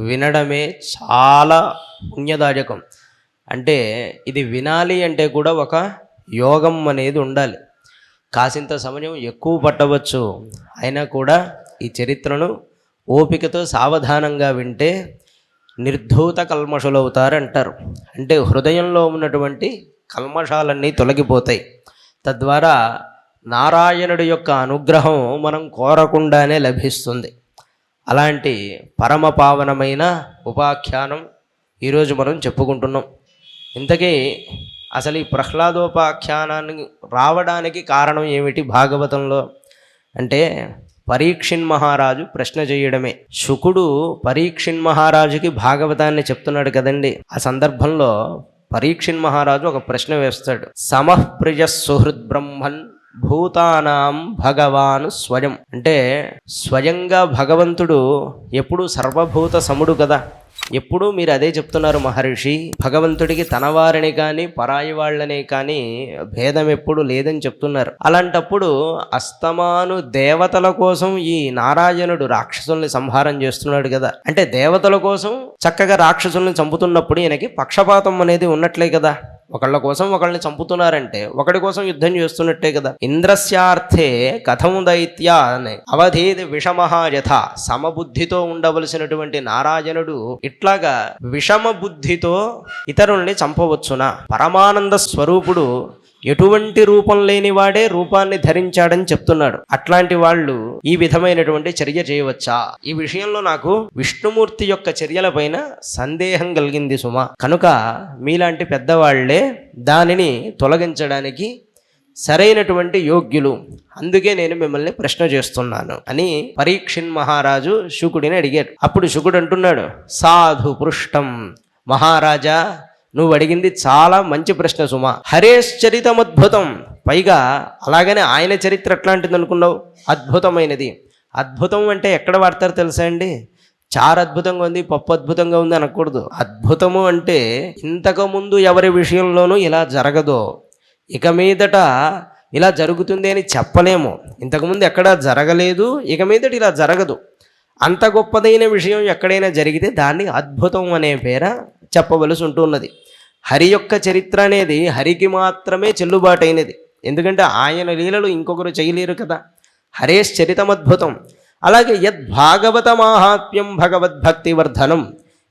వినడమే చాలా పుణ్యదాయకం. అంటే ఇది వినాలి అంటే కూడా ఒక యోగం అనేది ఉండాలి. కాసింత సమయం ఎక్కువ పట్టవచ్చు, అయినా కూడా ఈ చరిత్రను ఓపికతో సావధానంగా వింటే నిర్ధూత కల్మషులవుతారంటారు. అంటే హృదయంలో ఉన్నటువంటి కల్మషాలన్నీ తొలగిపోతాయి. తద్వారా నారాయణుడి యొక్క అనుగ్రహం మనం కోరకుండానే లభిస్తుంది. అలాంటి పరమ పావనమైన ఉపాఖ్యానం ఈరోజు మనం చెప్పుకుంటున్నాం. ఇంతకీ అసలు ఈ ప్రహ్లాదోపాఖ్యానాన్ని రావడానికి కారణం ఏమిటి భాగవతంలో అంటే, పరీక్షిన్ మహారాజు ప్రశ్న చేయడమే. శుకుడు పరీక్షిన్ మహారాజుకి భాగవతాన్ని చెప్తున్నాడు కదండి. ఆ సందర్భంలో పరీక్షిన్ మహారాజు ఒక ప్రశ్న వేస్తాడు. సమఃప్రియ సుహృద్ బ్రహ్మన్ భూతానాం భగవాన్ స్వయం. అంటే స్వయంగా భగవంతుడు ఎప్పుడు సర్వభూత సముడు కదా. ఎప్పుడూ మీరు అదే చెప్తున్నారు మహర్షి. భగవంతుడికి తన వారిని కానీ పరాయి వాళ్ళని కానీ భేదం ఎప్పుడు లేదని చెప్తున్నారు. అలాంటప్పుడు అస్తమాను దేవతల కోసం ఈ నారాయణుడు రాక్షసుల్ని సంహారం చేస్తున్నాడు కదా. అంటే దేవతల కోసం చక్కగా రాక్షసుల్ని చంపుతున్నప్పుడు ఈయనకి పక్షపాతం అనేది ఉన్నట్లే కదా. ఒకళ్ళ కోసం ఒకళ్ళని చంపుతున్నారంటే ఒకడి కోసం యుద్ధం చేస్తున్నట్టే కదా. ఇంద్రస్యార్థే కథం దైత్యా అనే అవధేది విషమహాయథ. సమబుద్ధితో ఉండవలసినటువంటి నారాయణుడు ఇట్లాగా విషమ బుద్ధితో ఇతరుల్ని చంపవచ్చునా? పరమానంద స్వరూపుడు ఎటువంటి రూపం లేని వాడే రూపాన్ని ధరించాడని చెప్తున్నాడు. అట్లాంటి వాళ్ళు ఈ విధమైనటువంటి చర్య చేయవచ్చా? ఈ విషయంలో నాకు విష్ణుమూర్తి యొక్క చర్యల పైన సందేహం కలిగింది సుమా. కనుక మీలాంటి పెద్దవాళ్లే దానిని తొలగించడానికి సరైనటువంటి యోగ్యులు. అందుకే నేను మిమ్మల్ని ప్రశ్న చేస్తున్నాను అని పరీక్షిన్ మహారాజు శుకుడిని అడిగాడు. అప్పుడు శుకుడు అంటున్నాడు, సాధు పృష్టం. మహారాజా, నువ్వు అడిగింది చాలా మంచి ప్రశ్న సుమా. హరేశ్చరితం అద్భుతం. పైగా అలాగనే ఆయన చరిత్ర ఎట్లాంటిది అనుకున్నావు? అద్భుతమైనది. అద్భుతం అంటే ఎక్కడ వాడతారు తెలుసా అండి? చారు అద్భుతంగా ఉంది, పప్పు అద్భుతంగా ఉంది అనకూడదు. అద్భుతము అంటే ఇంతకుముందు ఎవరి విషయంలోనూ ఇలా జరగదో ఇక మీదట ఇలా జరుగుతుంది అని చెప్పలేము. ఇంతకుముందు ఎక్కడా జరగలేదు, ఇక మీదట ఇలా జరగదు. అంత గొప్పదైన విషయం ఎక్కడైనా జరిగితే దాన్ని అద్భుతం అనే పేర చెప్పవలసి ఉంటున్నది. హరి యొక్క చరిత్ర అనేది హరికి మాత్రమే చెల్లుబాటైనది. ఎందుకంటే ఆయన లీలలు ఇంకొకరు చేయలేరు కదా. హరేశ్చరితం అద్భుతం. అలాగే యద్భాగవత మాహాత్మ్యం భగవద్భక్తి వర్ధనం.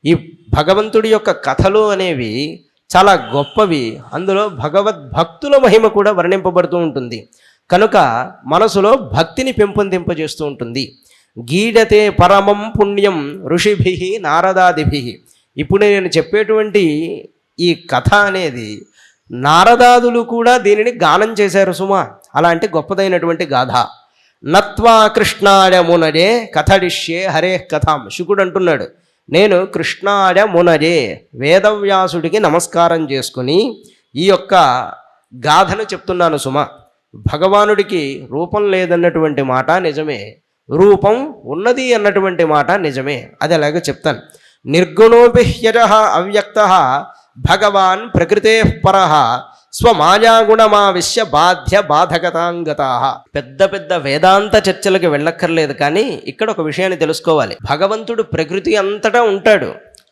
ఈ భగవంతుడి యొక్క కథలు అనేవి చాలా గొప్పవి. అందులో భగవద్భక్తుల మహిమ కూడా వర్ణింపబడుతూ ఉంటుంది. కనుక మనసులో భక్తిని పెంపొందింపజేస్తూ ఉంటుంది. గీడతే పరమం పుణ్యం ఋషిభి నారదాదిభి. ఇప్పుడు నేను చెప్పేటువంటి ఈ కథ అనేది నారదాదులు కూడా దీనిని గానం చేశారు సుమా. అలాంటి గొప్పదైనటువంటి గాథ. నత్వా కృష్ణాయ మునరే కథడిష్యే హరే కథాం. శుకుడు అంటున్నాడు, నేను కృష్ణాయ మునరే వేదవ్యాసుడికి నమస్కారం చేసుకుని ఈ యొక్క గాథను చెప్తున్నాను సుమా. భగవానుడికి రూపం లేదన్నటువంటి మాట నిజమే, రూపం ఉన్నది అన్నటువంటి మాట నిజమే. అది అలాగే చెప్తాను. నిర్గుణోపిహ్యజ అవ్యక్త భగవాన్ ప్రకృతే పరః స్వమాయాగుణమావిశ్య బాధ్య బాధకతాంగతా. పెద్ద పెద్ద వేదాంత చర్చలకు వెళ్ళక్కర్లేదు, కానీ ఇక్కడ ఒక విషయాన్ని తెలుసుకోవాలి. భగవంతుడు ప్రకృతి అంతటా ఉంటాడు.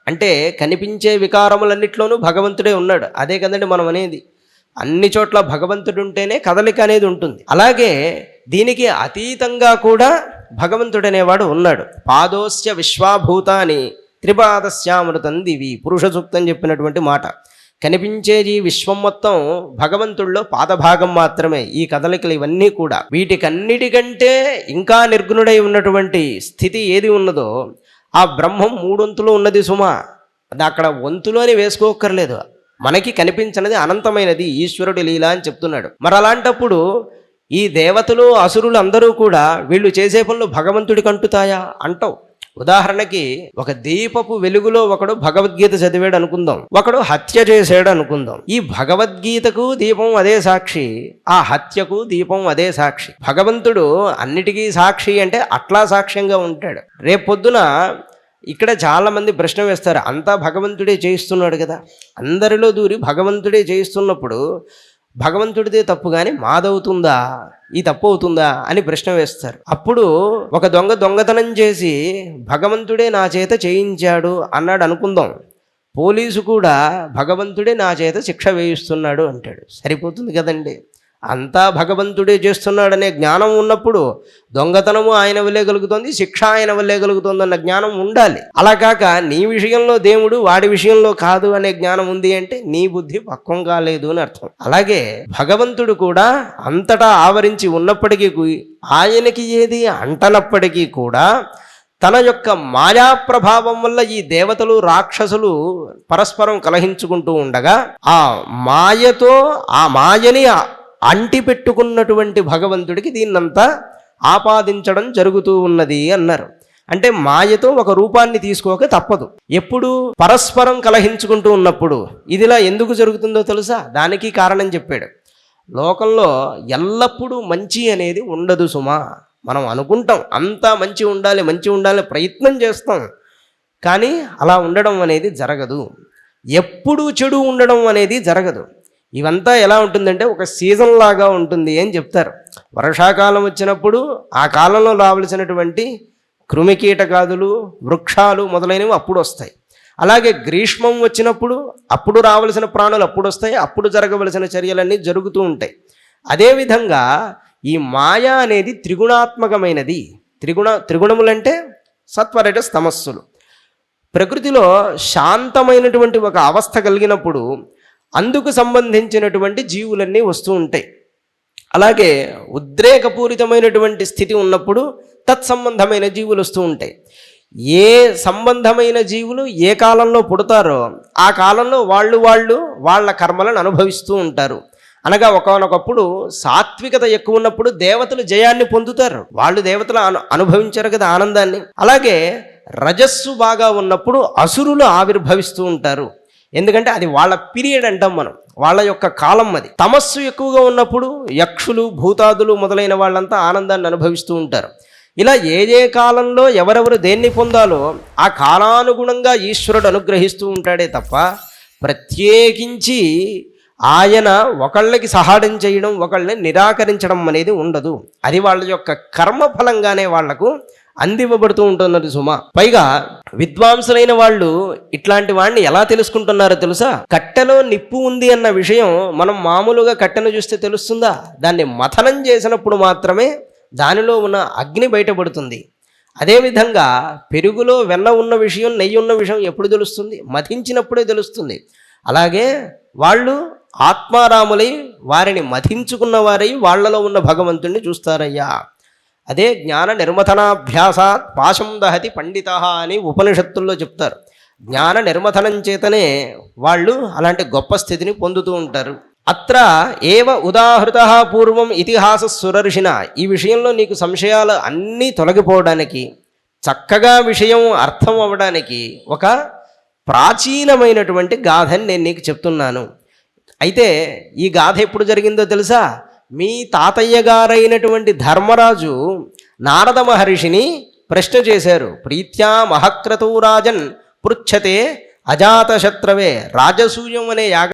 అంటే కనిపించే వికారములన్నిట్లోనూ భగవంతుడే ఉన్నాడు. అదే కదండి మనం అనేది. అన్ని చోట్ల భగవంతుడు ఉంటేనే కదలిక అనేది ఉంటుంది. అలాగే దీనికి అతీతంగా కూడా భగవంతుడనేవాడు ఉన్నాడు. పాదోస్య విశ్వాభూతాని త్రిపాదస్యామృతం దివి. పురుష సూక్తం చెప్పినటువంటి మాట. కనిపించేది విశ్వం మొత్తం భగవంతుడిలో పాదభాగం మాత్రమే. ఈ కదలికలు ఇవన్నీ కూడా వీటికన్నిటికంటే ఇంకా నిర్గుణుడై ఉన్నటువంటి స్థితి ఏది ఉన్నదో ఆ బ్రహ్మం మూడొంతులు ఉన్నది సుమా. అది అక్కడ వంతులోని వేసుకోక్కర్లేదు. మనకి కనిపించినది అనంతమైనది ఈశ్వరుడి లీల అని చెప్తున్నాడు. మరి అలాంటప్పుడు ఈ దేవతలు అసురులు అందరూ కూడా వీళ్ళు చేసే పనులు భగవంతుడికి అంటుతాయా? అంటావు. ఉదాహరణకి ఒక దీపపు వెలుగులో ఒకడు భగవద్గీత చదివాడు అనుకుందాం, ఒకడు హత్య చేసాడు అనుకుందాం. ఈ భగవద్గీతకు దీపం అదే సాక్షి, ఆ హత్యకు దీపం అదే సాక్షి. భగవంతుడు అన్నిటికీ సాక్షి అంటే అట్లా సాక్ష్యంగా ఉంటాడు. రేపొద్దున ఇక్కడ చాలామంది ప్రశ్న వేస్తారు, అంతా భగవంతుడే చేయిస్తున్నాడు కదా. అందరిలో దూరి భగవంతుడే చేయిస్తున్నప్పుడు భగవంతుడిదే తప్పు కానీ మాదవుతుందా? ఈ తప్పు అవుతుందా అని ప్రశ్న వేస్తారు. అప్పుడు ఒక దొంగ దొంగతనం చేసి భగవంతుడే నా చేత చేయించాడు అన్నాడు అనుకుందాం. పోలీసు కూడా భగవంతుడే నా చేత శిక్ష వేయిస్తున్నాడు అంటాడు. సరిపోతుంది కదండి. అంతా భగవంతుడే చేస్తున్నాడనే జ్ఞానం ఉన్నప్పుడు దొంగతనము ఆయన వల్లే కలుగుతుంది, శిక్ష ఆయన వల్లే కలుగుతుంది అన్న జ్ఞానం ఉండాలి. అలా కాక నీ విషయంలో దేవుడు వాడి విషయంలో కాదు అనే జ్ఞానం ఉంది అంటే నీ బుద్ధి పక్వం కాలేదు అని అర్థం. అలాగే భగవంతుడు కూడా అంతటా ఆవరించి ఉన్నప్పటికీ ఆయనకి ఏది అంటనప్పటికీ కూడా తన యొక్క మాయా ప్రభావం వల్ల ఈ దేవతలు రాక్షసులు పరస్పరం కలహించుకుంటూ ఉండగా ఆ మాయతో ఆ మాయని అంటి పెట్టుకున్నటువంటి భగవంతుడికి దీన్నంతా ఆపాదించడం జరుగుతూ ఉన్నది అన్నారు. అంటే మాయతో ఒక రూపాన్ని తీసుకోక తప్పదు. ఎప్పుడు పరస్పరం కలహించుకుంటూ ఉన్నప్పుడు ఇదిలా ఎందుకు జరుగుతుందో తెలుసా? దానికి కారణం చెప్పాడు. లోకంలో ఎల్లప్పుడూ మంచి అనేది ఉండదు సుమా. మనం అనుకుంటాం అంతా మంచి ఉండాలి ప్రయత్నం చేస్తాం, కానీ అలా ఉండడం అనేది జరగదు. ఎప్పుడూ చెడు ఉండడం అనేది జరగదు. ఇవంతా ఎలా ఉంటుందంటే ఒక సీజన్ లాగా ఉంటుంది అని చెప్తారు. వర్షాకాలం వచ్చినప్పుడు ఆ కాలంలో రావలసినటువంటి కృమికీటకాదులు, వృక్షాలు మొదలైనవి అప్పుడు వస్తాయి. అలాగే గ్రీష్మం వచ్చినప్పుడు అప్పుడు రావలసిన ప్రాణులు అప్పుడు వస్తాయి, అప్పుడు జరగవలసిన చర్యలన్నీ జరుగుతూ ఉంటాయి. అదేవిధంగా ఈ మాయ అనేది త్రిగుణాత్మకమైనది. త్రిగుణములంటే సత్వరజస్ తమస్సులు. ప్రకృతిలో శాంతమైనటువంటి ఒక అవస్థ కలిగినప్పుడు అందుకు సంబంధించినటువంటి జీవులన్నీ వస్తూ ఉంటాయి. అలాగే ఉద్రేకపూరితమైనటువంటి స్థితి ఉన్నప్పుడు తత్సంబంధమైన జీవులు వస్తూ ఉంటాయి. ఏ సంబంధమైన జీవులు ఏ కాలంలో పుడతారో ఆ కాలంలో వాళ్ళ కర్మలను అనుభవిస్తూ ఉంటారు. అనగా ఒకనొకప్పుడు సాత్వికత ఎక్కువ ఉన్నప్పుడు దేవతలు జయాన్ని పొందుతారు. వాళ్ళు దేవతలు అనుభవించారు కదా ఆనందాన్ని. అలాగే రజస్సు బాగా ఉన్నప్పుడు అసురులు ఆవిర్భవిస్తూ ఉంటారు. ఎందుకంటే అది వాళ్ళ పీరియడ్ అంటాం మనం, వాళ్ళ యొక్క కాలం అది. తమస్సు ఎక్కువగా ఉన్నప్పుడు యక్షులు, భూతాదులు మొదలైన వాళ్ళంతా ఆనందాన్ని అనుభవిస్తూ ఉంటారు. ఇలా ఏ కాలంలో ఎవరెవరు దేన్ని పొందాలో ఆ కాలానుగుణంగా ఈశ్వరుడు అనుగ్రహిస్తూ ఉంటాడే తప్ప ప్రత్యేకించి ఆయన ఒకళ్ళకి సహాయం చేయడం, ఒకళ్ళని నిరాకరించడం అనేది ఉండదు. అది వాళ్ళ యొక్క కర్మఫలంగానే వాళ్లకు అందివ్వబడుతూ ఉంటున్నది సుమా. పైగా విద్వాంసులైన వాళ్ళు ఇట్లాంటి వాడిని ఎలా తెలుసుకుంటున్నారో తెలుసా? కట్టెలో నిప్పు ఉంది అన్న విషయం మనం మామూలుగా కట్టెను చూస్తే తెలుస్తుందా? దాన్ని మథనం చేసినప్పుడు మాత్రమే దానిలో ఉన్న అగ్ని బయటపడుతుంది. అదేవిధంగా పెరుగులో వెన్న ఉన్న విషయం, నెయ్యి ఉన్న విషయం ఎప్పుడు తెలుస్తుంది? మథించినప్పుడే తెలుస్తుంది. అలాగే వాళ్ళు ఆత్మారాములై వారిని మథించుకున్న వారై వాళ్లలో ఉన్న భగవంతుణ్ణి చూస్తారయ్యా. అదే జ్ఞాన నిర్మథనాభ్యాసాత్ పాశం దహతి పండిత అని ఉపనిషత్తుల్లో చెప్తారు. జ్ఞాన నిర్మథనం చేతనే వాళ్ళు అలాంటి గొప్ప స్థితిని పొందుతూ ఉంటారు. అత్ర ఏవ ఉదాహృత పూర్వం ఇతిహాస సురర్షిన. ఈ విషయంలో నీకు సంశయాలు అన్నీ తొలగిపోవడానికి, చక్కగా విషయం అర్థం అవ్వడానికి ఒక ప్రాచీనమైనటువంటి గాథని నేను నీకు చెప్తున్నాను. అయితే ఈ గాథ ఎప్పుడు జరిగిందో తెలుసా? మీ తాతయ్య గారైనటువంటి ధర్మరాజు నారద మహర్షిని ప్రశ్న చేశారు. ప్రీత్యా మహక్రతూ రాజన్ పృచ్ఛతే అజాతశత్రవే రాజసూయం అనే యాగ